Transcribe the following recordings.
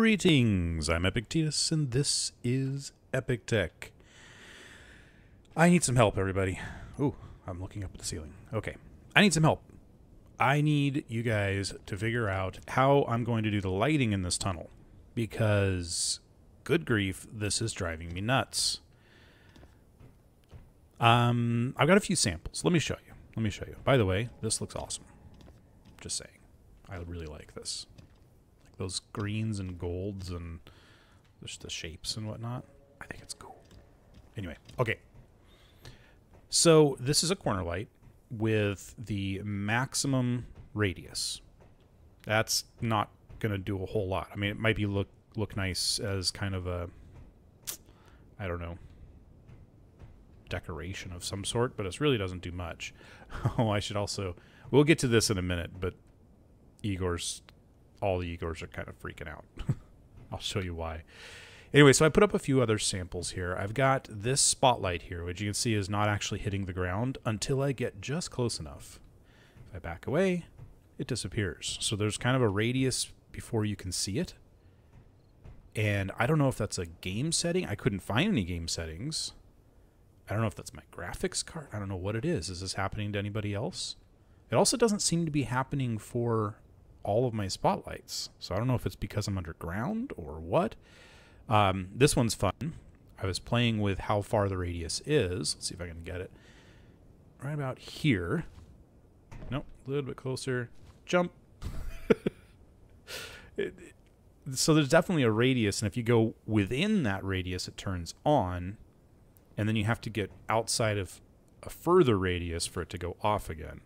Greetings, I'm Epictetus, and this is Epic Tech. I need some help, everybody. Ooh, I'm looking up at the ceiling. Okay, I need some help. I need you guys to figure out how I'm going to do the lighting in this tunnel, because, good grief, this is driving me nuts. I've got a few samples. Let me show you. By the way, this looks awesome. Just saying. I really like this. Like those greens and golds and just the shapes and whatnot. I think it's cool. Anyway, okay. So this is a corner light with the maximum radius. That's not going to do a whole lot. I mean, it might be look nice as kind of a, I don't know, decoration of some sort, but it really doesn't do much. Oh, I should also, we'll get to this in a minute, but all the Igors are kind of freaking out. I'll show you why. Anyway, so I put up a few other samples here. I've got this spotlight here, which you can see is not actually hitting the ground until I get just close enough. If I back away, it disappears. So there's kind of a radius before you can see it. And I don't know if that's a game setting. I couldn't find any game settings. I don't know if that's my graphics card. I don't know what it is. Is this happening to anybody else? It also doesn't seem to be happening for all of my spotlights. So I don't know if it's because I'm underground or what. This one's fun. I was playing with how far the radius is. Let's see if I can get it. Right about here. Nope, a little bit closer. Jump. So there's definitely a radius, and if you go within that radius, it turns on. And then you have to get outside of a further radius for it to go off again.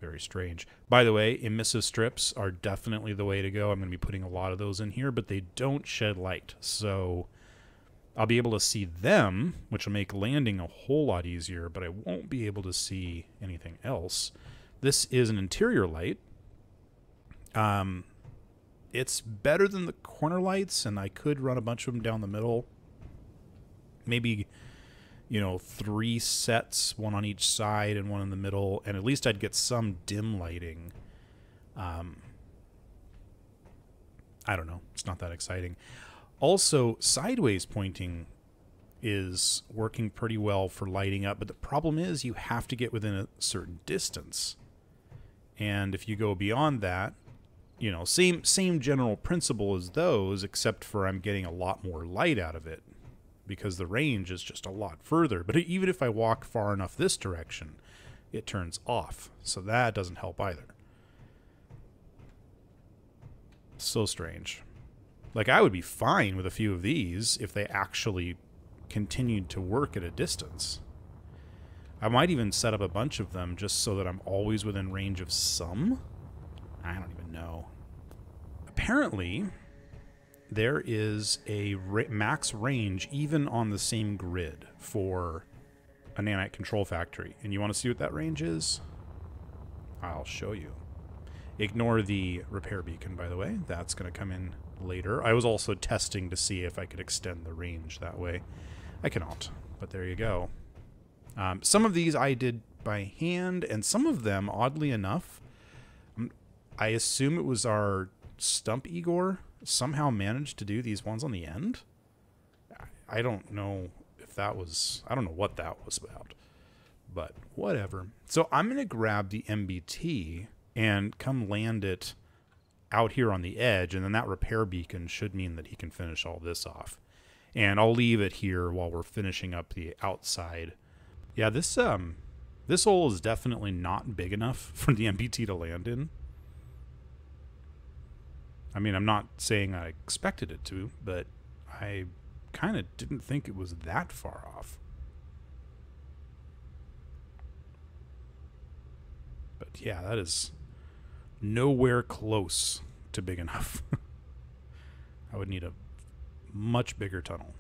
Very strange. By the way, emissive strips are definitely the way to go. I'm going to be putting a lot of those in here, but they don't shed light. So I'll be able to see them, which will make landing a whole lot easier, but I won't be able to see anything else. This is an interior light. It's better than the corner lights, and I could run a bunch of them down the middle. Maybe, you know, 3 sets, one on each side and one in the middle, and at least I'd get some dim lighting. I don't know. It's not that exciting. Also, sideways pointing is working pretty well for lighting up, but the problem is you have to get within a certain distance. And if you go beyond that, you know, same general principle as those, except for I'm getting a lot more light out of it, because the range is just a lot further. But even if I walk far enough this direction, it turns off. So that doesn't help either. So strange. Like, I would be fine with a few of these if they actually continued to work at a distance. I might even set up a bunch of them just so that I'm always within range of some. I don't even know. Apparently, there is a max range even on the same grid for a nanite control factory. And you want to see what that range is? I'll show you. Ignore the repair beacon, by the way. That's going to come in later. I was also testing to see if I could extend the range that way. I cannot, but there you go. Some of these I did by hand, and some of them, oddly enough, I assume it was our stump Igor somehow managed to do these ones on the end. I don't know if that was, I don't know what that was about, but whatever. So I'm going to grab the MBT and come land it out here on the edge, and then that repair beacon should mean that he can finish all this off. And I'll leave it here while we're finishing up the outside. Yeah, this hole is definitely not big enough for the MBT to land in. I mean, I'm not saying I expected it to, but I kind of didn't think it was that far off. But yeah, that is nowhere close to big enough. I would need a much bigger tunnel.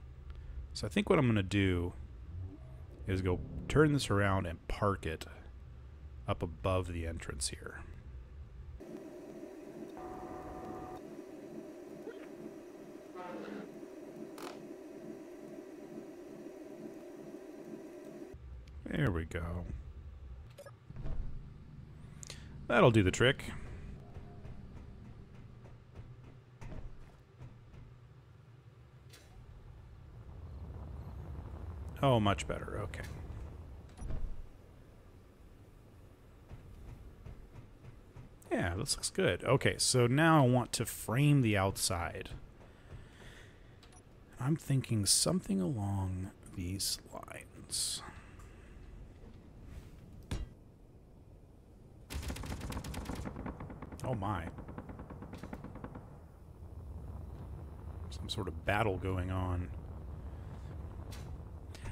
So I think what I'm going to do is go turn this around and park it up above the entrance here. There we go. That'll do the trick. Oh, much better. Okay. Yeah, this looks good. Okay, so now I want to frame the outside. I'm thinking something along these lines. Oh my. Some sort of battle going on.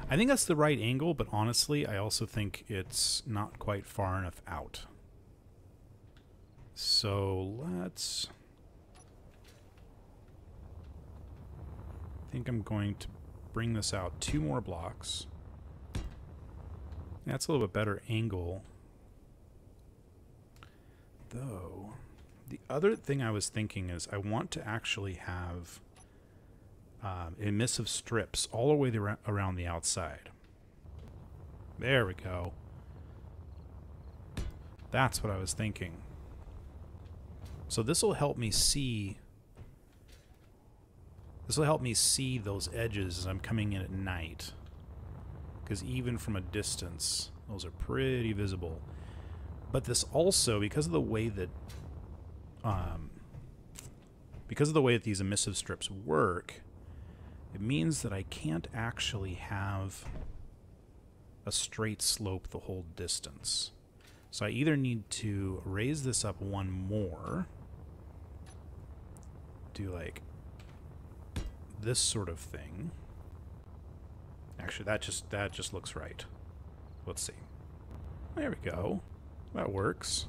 I think that's the right angle, but honestly, I also think it's not quite far enough out. So let's... I think I'm going to bring this out 2 more blocks. That's a little bit better angle. Though, the other thing I was thinking is I want to actually have emissive strips all the way around the outside. There we go. That's what I was thinking. So this will help me see... This will help me see those edges as I'm coming in at night. Because even from a distance, those are pretty visible. But this also, because of the way that these emissive strips work, it means that I can't actually have a straight slope the whole distance. So I either need to raise this up 1 more, do like this sort of thing. Actually, that just looks right. Let's see. There we go. That works.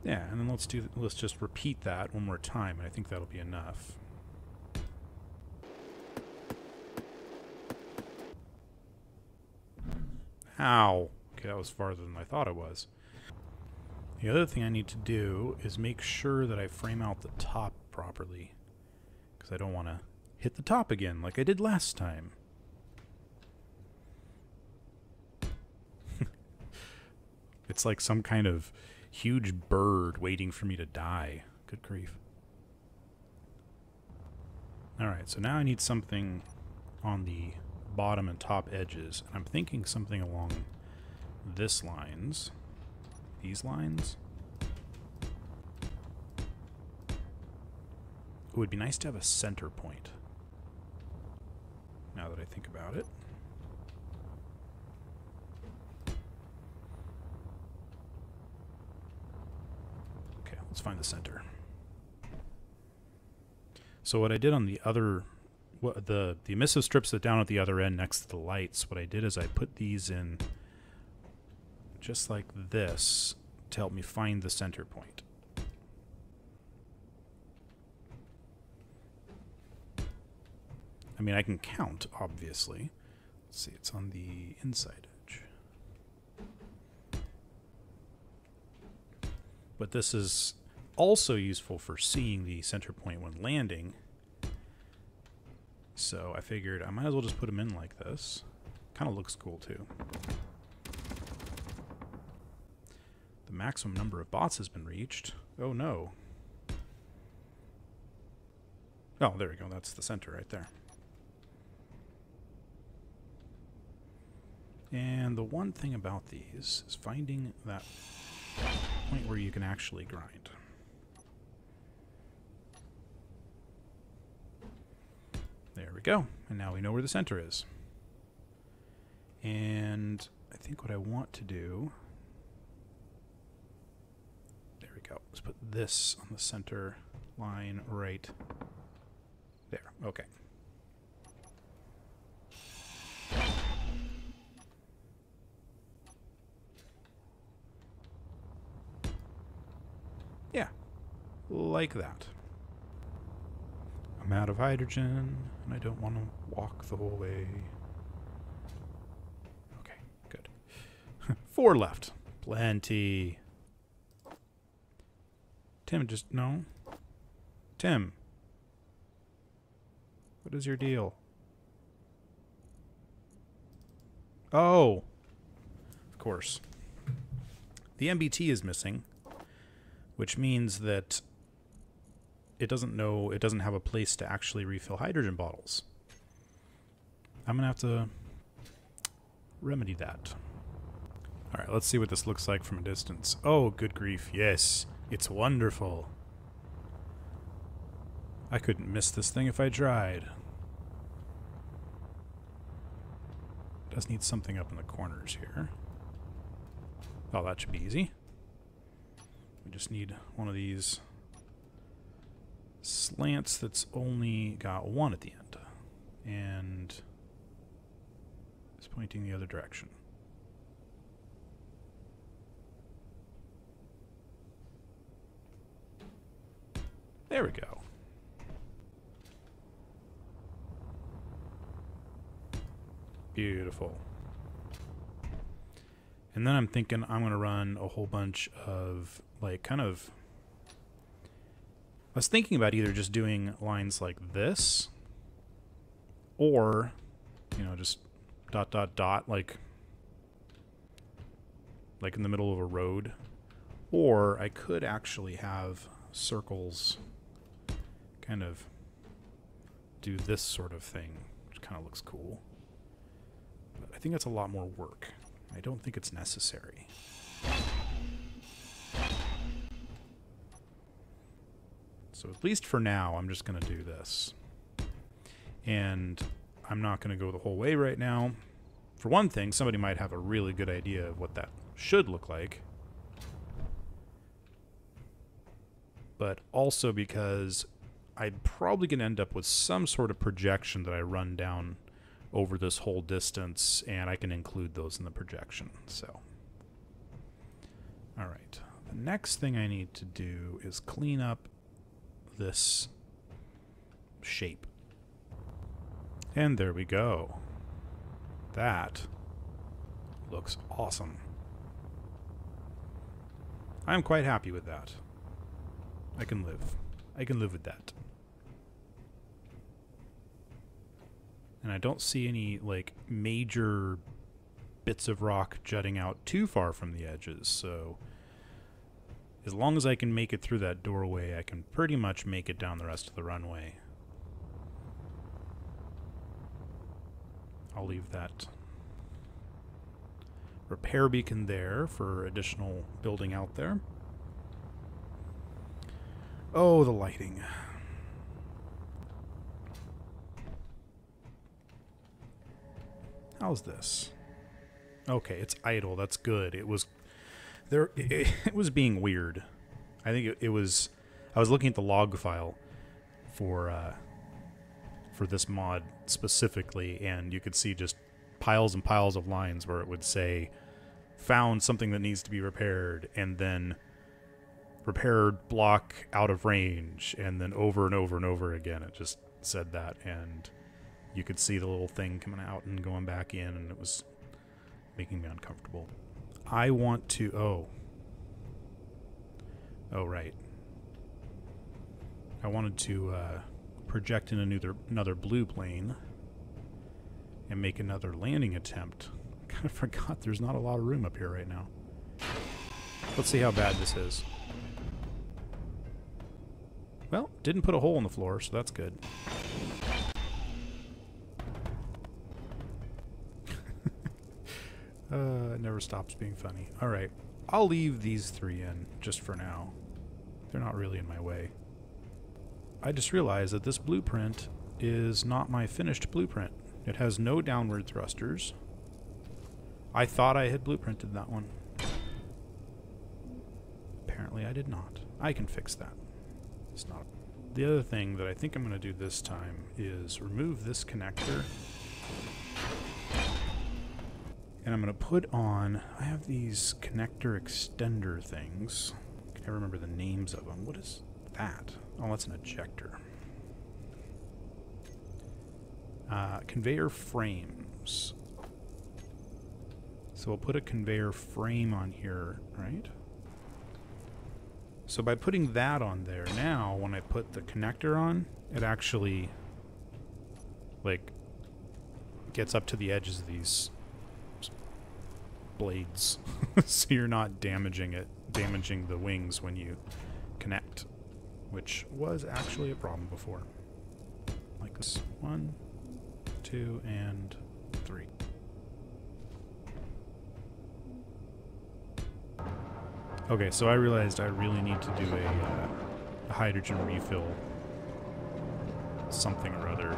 Yeah, and then let's just repeat that 1 more time, and I think that'll be enough. Ow. Okay, that was farther than I thought it was. The other thing I need to do is make sure that I frame out the top properly, because I don't want to hit the top again like I did last time. It's like some kind of huge bird waiting for me to die. Good grief. Alright, so now I need something on the bottom and top edges. And I'm thinking something along this lines. These lines. It would be nice to have a center point. Now that I think about it. Okay, let's find the center. So what I did on the other, the emissive strips that down at the other end next to the lights, what I did is I put these in just like this to help me find the center point. I mean, I can count, obviously. Let's see, it's on the inside edge. But this is also useful for seeing the center point when landing. So I figured I might as well just put them in like this. Kind of looks cool, too. The maximum number of bots has been reached. Oh, no. Oh, there we go. That's the center right there. And the one thing about these is finding that point where you can actually grind. There we go. And now we know where the center is. And I think what I want to do... There we go. Let's put this on the center line right there. Okay. Yeah, like that. I'm out of hydrogen, and I don't want to walk the whole way. Okay, good. 4 left. Plenty. Tim, just... no. Tim. What is your deal? Oh. Of course. The MBT is missing, which means that it doesn't have a place to actually refill hydrogen bottles. I'm going to have to remedy that. All right, let's see what this looks like from a distance. Oh, good grief. Yes, it's wonderful. I couldn't miss this thing if I tried. Does need something up in the corners here. Oh, that should be easy. We just need one of these slants that's only got one at the end. And it's pointing the other direction. There we go. Beautiful. And then I'm thinking I'm going to run a whole bunch of, like, kind of... I was thinking about either just doing lines like this, or, you know, just dot, dot, dot, like in the middle of a road. Or I could actually have circles kind of do this sort of thing, which kind of looks cool. But I think that's a lot more work. I don't think it's necessary. So at least for now, I'm just going to do this. And I'm not going to go the whole way right now. For one thing, somebody might have a really good idea of what that should look like. But also because I'm probably going to end up with some sort of projection that I run down over this whole distance, and I can include those in the projection. So, all right. The next thing I need to do is clean up this shape. And there we go. That looks awesome. I'm quite happy with that. I can live with that. And I don't see any, like, major bits of rock jutting out too far from the edges, so as long as I can make it through that doorway, I can pretty much make it down the rest of the runway. I'll leave that repair beacon there for additional building out there. Oh, the lighting. How's this? Okay, it's idle. That's good. It was there. It was being weird. I think it was. I was looking at the log file for this mod specifically, and you could see just piles and piles of lines where it would say, "Found something that needs to be repaired," and then repaired block out of range, and then over and over and over again it just said that, and you could see the little thing coming out and going back in, and it was making me uncomfortable. I want to... Oh, right. I wanted to project in another blue plane and make another landing attempt. I kind of forgot there's not a lot of room up here right now. Let's see how bad this is. Well, didn't put a hole in the floor, so that's good. It never stops being funny. Alright, I'll leave these three in just for now. They're not really in my way. I just realized that this blueprint is not my finished blueprint. It has no downward thrusters. I thought I had blueprinted that one. Apparently I did not. I can fix that. It's not. The other thing that I think I'm going to do this time is remove this connector. And I'm going to put on... I have these connector extender things. I can't remember the names of them. What is that? Oh, that's an ejector. Conveyor frames. So we'll put a conveyor frame on here, right? So by putting that on there, now when I put the connector on, it actually, like, gets up to the edges of these blades. So you're not damaging the wings when you which was actually a problem before. Like this. 1, 2, and 3. Okay, so I realized I really need to do a hydrogen refill something or other.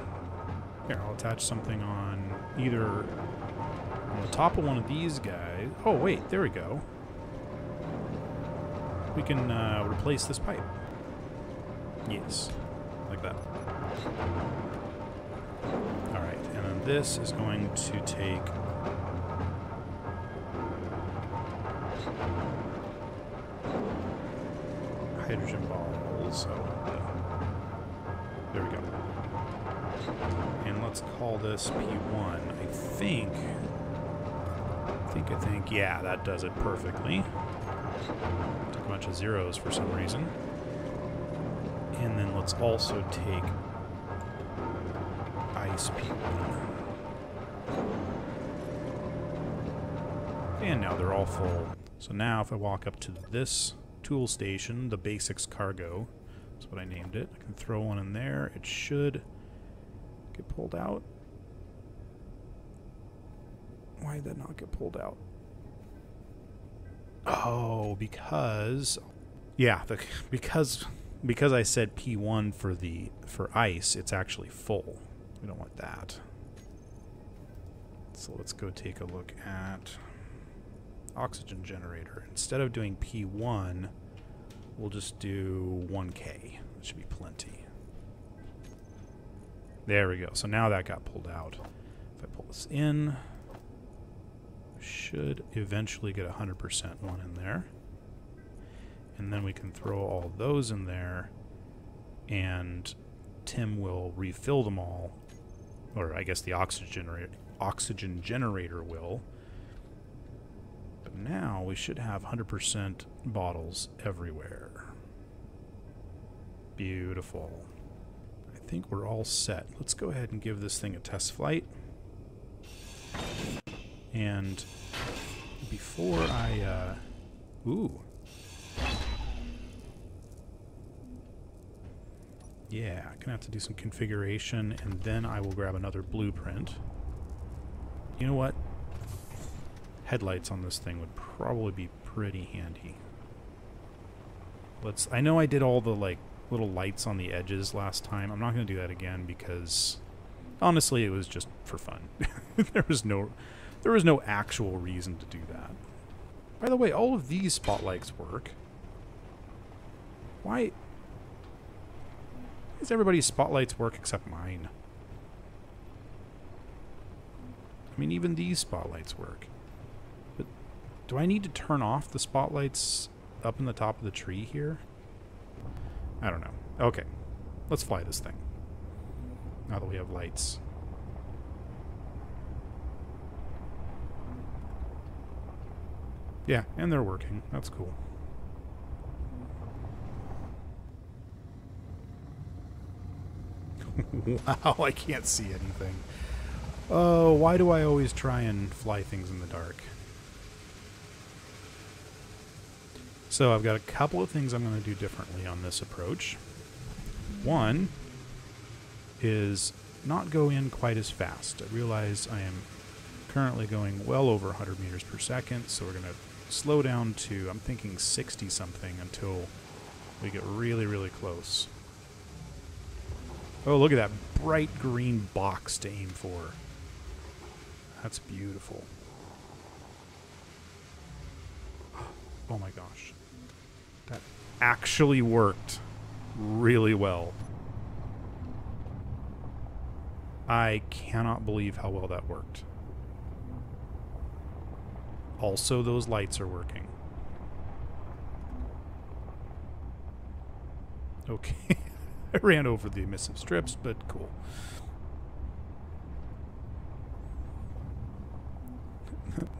Here, I'll attach something on either on the top of one of these guys. Oh, wait, there we go. We can replace this pipe. Yes, like that. Alright, and then this is going to take... hydrogen balls. Oh, there we go. And let's call this P1. I think, yeah, that does it perfectly. Took a bunch of zeros for some reason. And then let's also take ice P1. And now they're all full. So now if I walk up to this tool station, the basics cargo, that's what I named it. I can throw one in there. It should get pulled out. Why did that not get pulled out? Oh, because... yeah, because I said P1 for ice, it's actually full. We don't want that. So let's go take a look at oxygen generator. Instead of doing P1, we'll just do 1K. That should be plenty. There we go. So now that got pulled out. If I pull this in, should eventually get 100% one in there. And then we can throw all those in there, and Tim will refill them all. Or I guess the oxygen generator will. But now we should have 100% bottles everywhere. Beautiful. I think we're all set. Let's go ahead and give this thing a test flight. And before I, ooh. Yeah, gonna have to do some configuration, and then I will grab another blueprint. You know what? Headlights on this thing would probably be pretty handy. I know I did all the, like, little lights on the edges last time. I'm not gonna do that again because, honestly, it was just for fun. There was no actual reason to do that. By the way, all of these spotlights work. Why does everybody's spotlights work except mine? I mean, even these spotlights work. But do I need to turn off the spotlights up in the top of the tree here? I don't know. Okay, let's fly this thing. Now that we have lights. Yeah, and they're working. That's cool. Wow, I can't see anything. Oh, why do I always try and fly things in the dark? So I've got a couple of things I'm going to do differently on this approach. One is not go in quite as fast. I realize I am currently going well over 100 meters per second, so we're going to slow down to, I'm thinking 60 something until we get really, really close. Oh, look at that bright green box to aim for. That's beautiful. Oh my gosh. That actually worked really well. I cannot believe how well that worked. Also, those lights are working. Okay. I ran over the emissive strips, but cool.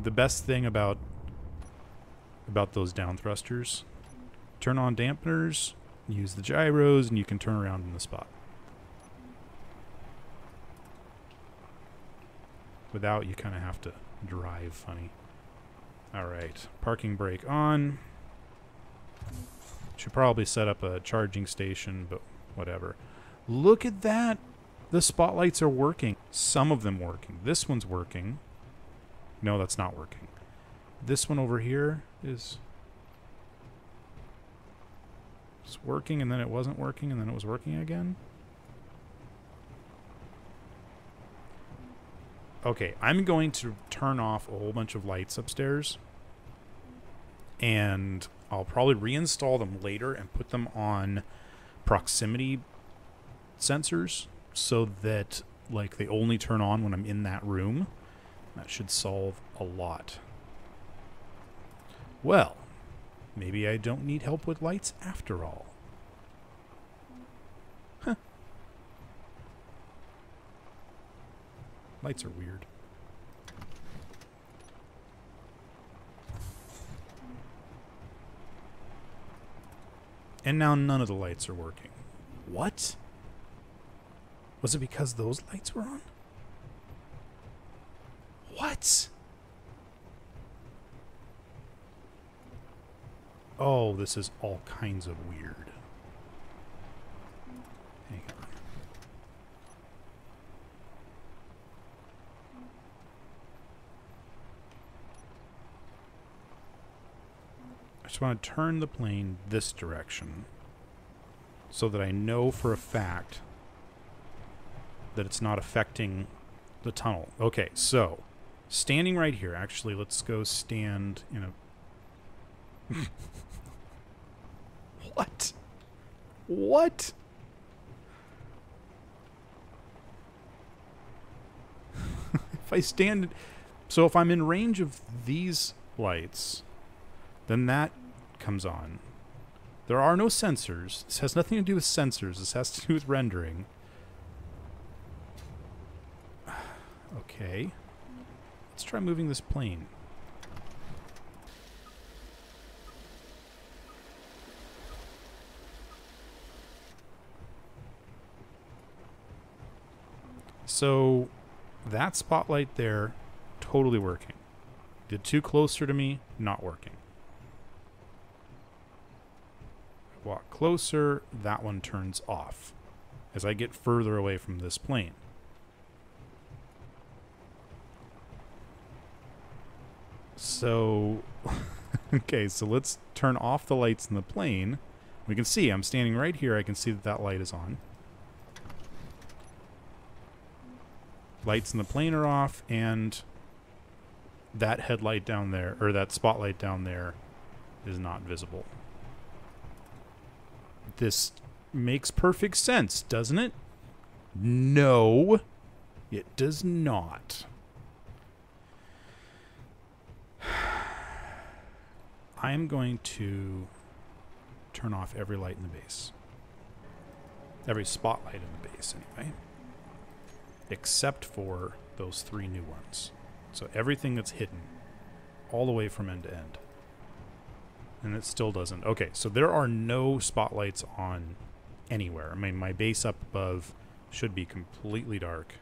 The best thing about those down thrusters, turn on dampeners, use the gyros, and you can turn around in the spot. Without, you kind of have to drive funny. Alright, parking brake on. Should probably set up a charging station, but whatever. Look at that. The spotlights are working. Some of them working. This one's working. No, that's not working. This one over here is... It's working, and then it wasn't working, and then it was working again. Okay, I'm going to turn off a whole bunch of lights upstairs. And I'll probably reinstall them later and put them on proximity sensors so that, like, they only turn on when I'm in that room. That should solve a lot. Well, maybe I don't need help with lights after all. Huh. Lights are weird. And now none of the lights are working. What? Was it because those lights were on? What? Oh, this is all kinds of weird. Hang on. I just want to turn the plane this direction so that I know for a fact that it's not affecting the tunnel. Okay, so standing right here. Actually, let's go stand in a... What? What? If I stand... So if I'm in range of these lights, then that comes on. There are no sensors. This has nothing to do with sensors. This has to do with rendering. Okay. Let's try moving this plane. So that spotlight there, totally working. Did two closer to me, not working. Walk closer, that one turns off as I get further away from this plane. So, okay, so let's turn off the lights in the plane. We can see, I'm standing right here, I can see that that light is on. Lights in the plane are off, and that headlight down there, or that spotlight down there, is not visible. This makes perfect sense, doesn't it? No, it does not. I am going to turn off every light in the base. Every spotlight in the base, anyway. Except for those three new ones. So everything that's hidden, all the way from end to end. And it still doesn't. Okay, so there are no spotlights on anywhere. I mean, my base up above should be completely dark.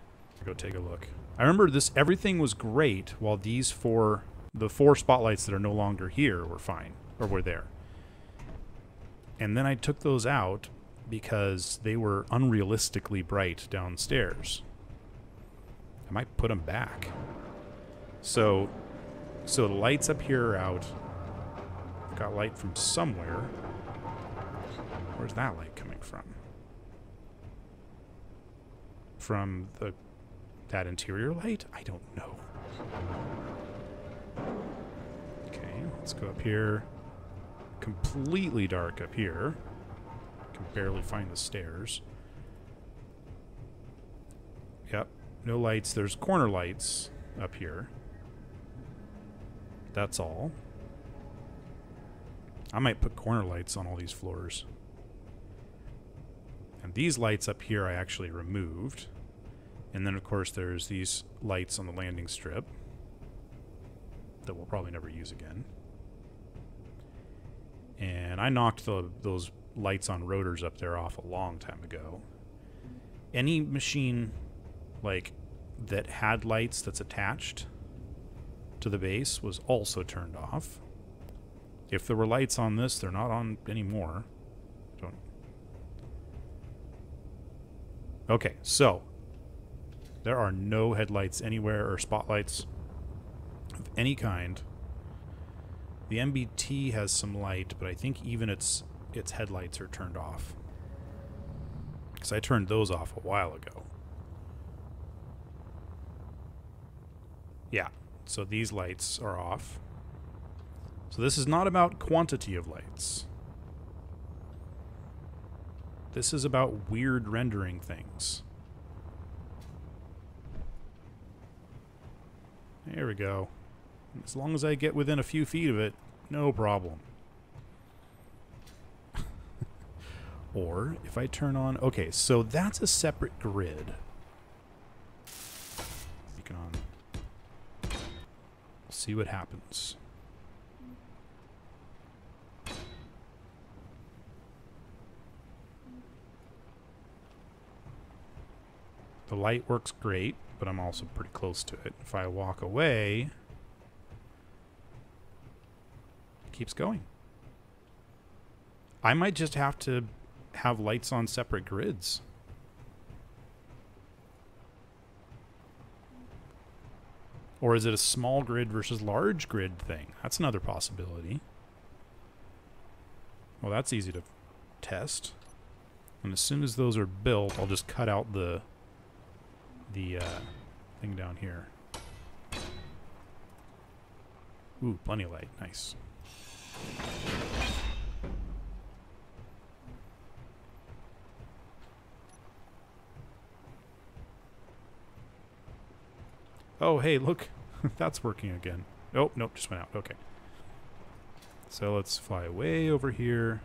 Go take a look. I remember this, everything was great while these four, the four spotlights that are no longer here were fine, or were there. And then I took those out because they were unrealistically bright downstairs. I might put them back. So the lights up here are out. I've got light from somewhere. Where's that light coming from? From that interior light? I don't know. Okay, let's go up here. Completely dark up here. Can barely find the stairs. Yep, no lights. There's corner lights up here. That's all. I might put corner lights on all these floors. And these lights up here I actually removed. And then, of course, there's these lights on the landing strip that we'll probably never use again. And I knocked those lights on rotors up there off a long time ago. Any machine, like, that had lights that's attached to the base was also turned off. If there were lights on this, they're not on anymore. Don't. Okay, so there are no headlights anywhere or spotlights of any kind. The MBT has some light, but I think even its headlights are turned off. Because I turned those off a while ago. Yeah, so these lights are off. So this is not about quantity of lights. This is about weird rendering things. There we go. As long as I get within a few feet of it, no problem. Or if I turn on... Okay, so that's a separate grid. Beacon on. We'll see what happens. The light works great, but I'm also pretty close to it. If I walk away, it keeps going. I might just have to have lights on separate grids. Or is it a small grid versus large grid thing? That's another possibility. Well, that's easy to test. And as soon as those are built, I'll just cut out the thing down here. Ooh, plenty of light. Nice. Oh, hey, look. That's working again. Oh, nope, just went out. Okay. So let's fly way over here.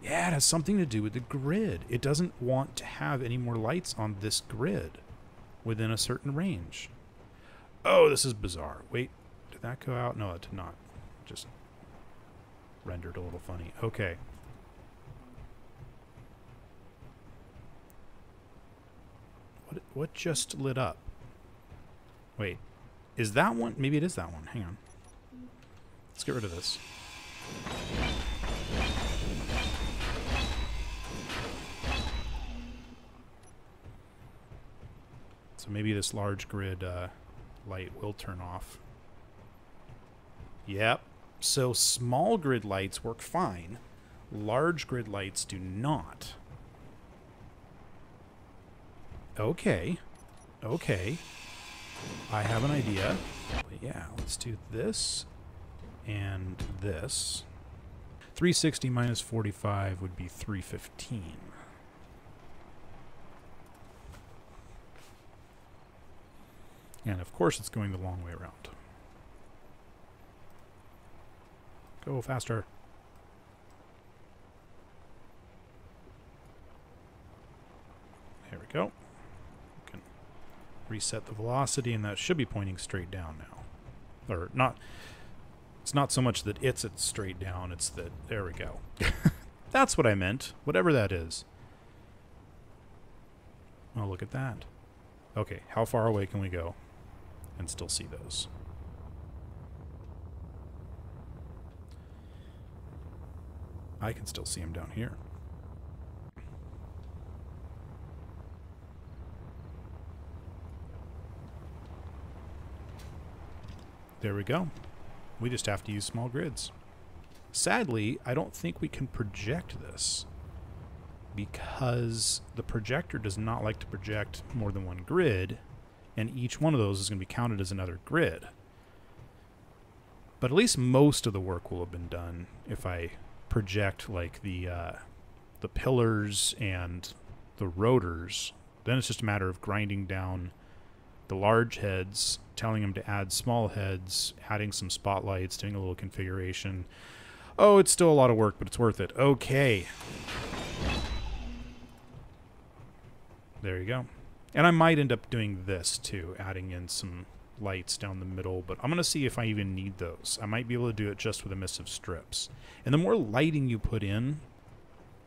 Yeah, it has something to do with the grid. It doesn't want to have any more lights on this grid within a certain range. Oh, this is bizarre. Wait, did that go out? No, it did not. Just rendered a little funny. Okay. What just lit up? Wait, is that one? Maybe it is that one. Hang on. Let's get rid of this. So maybe this large grid light will turn off. Yep. So small grid lights work fine. Large grid lights do not. Okay. Okay. I have an idea. But yeah, let's do this and this. 360 minus 45 would be 315. And of course it's going the long way around. Go faster. There we go. We can reset the velocity, and that should be pointing straight down now. Or not. It's not so much that it's straight down, it's that, there we go. That's what I meant, whatever that is. Oh, look at that. Okay, how far away can we go and still see those? I can still see them down here. There we go. We just have to use small grids. Sadly, I don't think we can project this because the projector does not like to project more than one grid, and each one of those is going to be counted as another grid. But at least most of the work will have been done if I project like the pillars and the rotors. Then it's just a matter of grinding down the large heads, telling them to add small heads, adding some spotlights, doing a little configuration. Oh, it's still a lot of work, but it's worth it. Okay. There you go. And I might end up doing this too, adding in some lights down the middle, but I'm going to see if I even need those. I might be able to do it just with emissive strips. And the more lighting you put in,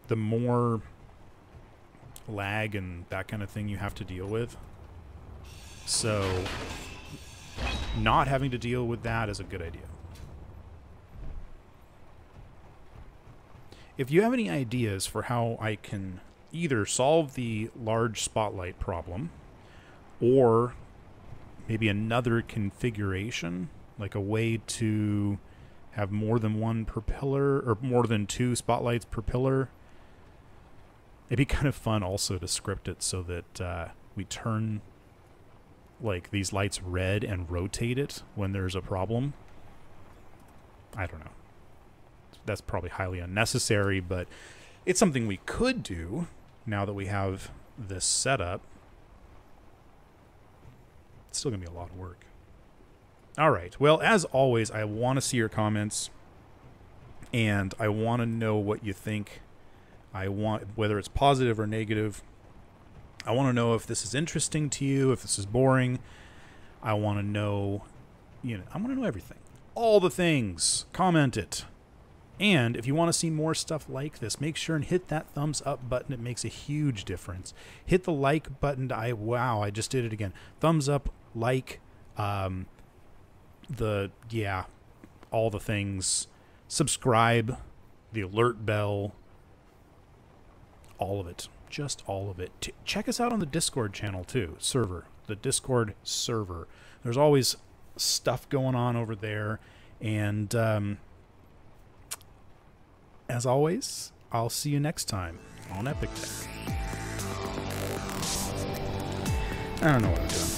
the more lag and that kind of thing you have to deal with. So not having to deal with that is a good idea. if you have any ideas for how I can either solve the large spotlight problem or maybe another configuration, like a way to have more than one per pillar or more than 2 spotlights per pillar. It'd be kind of fun also to script it so that we turn like these lights red and rotate it when there's a problem. I don't know. That's probably highly unnecessary, but it's something we could do now that we have this setup. It's still going to be a lot of work. All right. Well, as always, I want to see your comments, and I want to know what you think. I want, whether it's positive or negative. I want to know if this is interesting to you, if this is boring. I want to know, I want to know everything. All the things. Comment it. And if you want to see more stuff like this, make sure and hit that thumbs up button. It makes a huge difference. Hit the like button. Wow, I just did it again. Thumbs up, like, all the things. Subscribe, the alert bell, all of it. Just all of it. Check us out on the Discord channel too. The Discord server. There's always stuff going on over there. And as always, I'll see you next time on Epic Tech. I don't know what I'm doing.